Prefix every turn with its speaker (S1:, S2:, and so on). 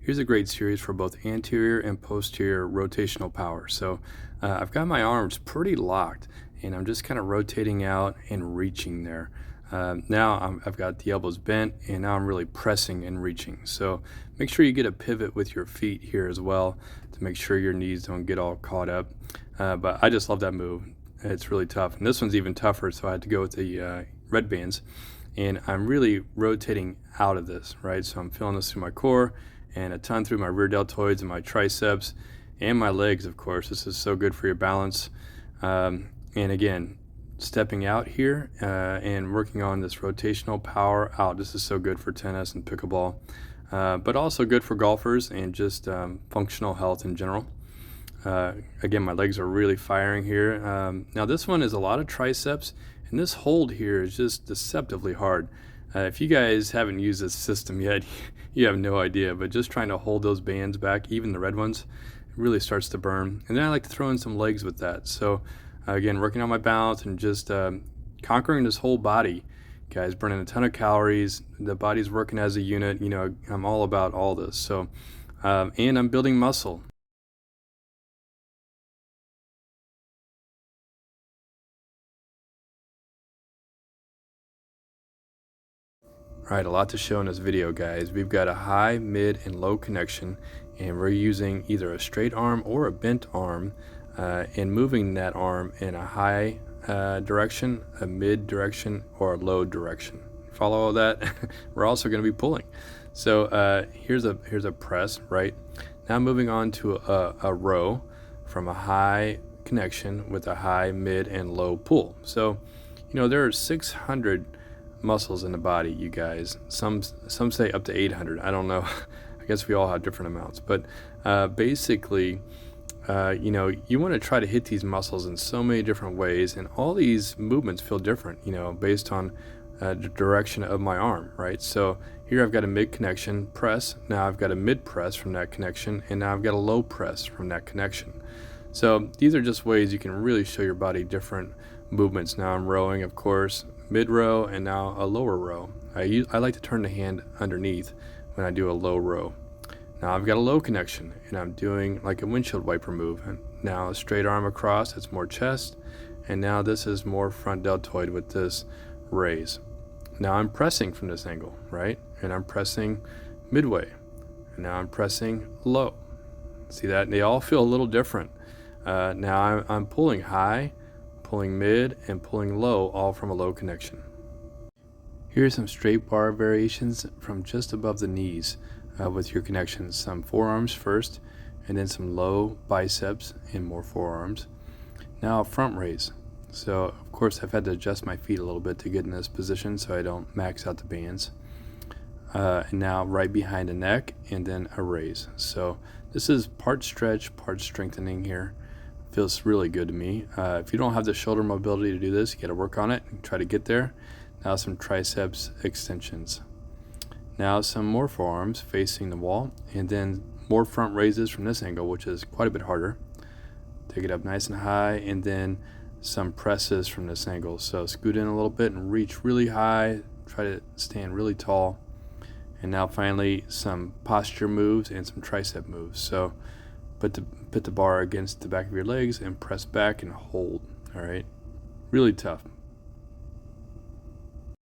S1: Here's a great series for both anterior and posterior rotational power. So I've got my arms pretty locked and I'm just kind of rotating out and reaching there. I've got the elbows bent and now I'm really pressing and reaching. So make sure you get a pivot with your feet here as well to make sure your knees don't get all caught up. But I just love that move. It's really tough. And this one's even tougher, so I had to go with the red bands. And I'm really rotating out of this, right? So I'm feeling this through my core and a ton through my rear deltoids and my triceps and my legs, of course. This is so good for your balance. And again, stepping out here and working on this rotational power out. This is so good for tennis and pickleball, but also good for golfers and just functional health in general. Again, my legs are really firing here. Now this one is a lot of triceps, and this hold here is just deceptively hard. If you guys haven't used this system yet, you have no idea, but just trying to hold those bands back, even the red ones, it really starts to burn. And then I like to throw in some legs with that. So again, working on my balance and just conquering this whole body, guys, burning a ton of calories. The body's working as a unit. You know, I'm all about all this. So, and I'm building muscle. All right, a lot to show in this video, guys. We've got a high, mid, and low connection, and we're using either a straight arm or a bent arm and moving that arm in a high direction, a mid direction, or a low direction. Follow all that? We're also going to be pulling. So here's a press, right? Now moving on to a row from a high connection with a high, mid, and low pull. So, you know, there are 600 muscles in the body, you guys. Some say up to 800. I don't know. I guess we all have different amounts, but basically, you know, you want to try to hit these muscles in so many different ways, and all these movements feel different, you know, based on the direction of my arm, right? So here I've got a mid connection press. Now I've got a mid press from that connection, and now I've got a low press from that connection. So these are just ways you can really show your body different movements. Now I'm rowing, of course, mid row, and now a lower row. I like to turn the hand underneath when I do a low row. Now I've got a low connection and I'm doing like a windshield wiper move. And now a straight arm across, it's more chest, and now this is more front deltoid with this raise. Now I'm pressing from this angle, right? And I'm pressing midway, and now I'm pressing low. See that? They all feel a little different. Now I'm pulling high, pulling mid, and pulling low, all from a low connection. Here are some straight bar variations from just above the knees with your connections. Some forearms first, and then some low biceps and more forearms. Now a front raise. So of course I've had to adjust my feet a little bit to get in this position so I don't max out the bands. And now right behind the neck, and then a raise. So this is part stretch, part strengthening here. Feels really good to me. If you don't have the shoulder mobility to do this, you got to work on it and try to get there. Now some triceps extensions. Now some more forearms facing the wall, and then more front raises from this angle, which is quite a bit harder. Take it up nice and high, and then some presses from this angle. So scoot in a little bit and reach really high. Try to stand really tall. And now finally some posture moves and some tricep moves. So put the bar against the back of your legs and press back and hold. All right, really tough.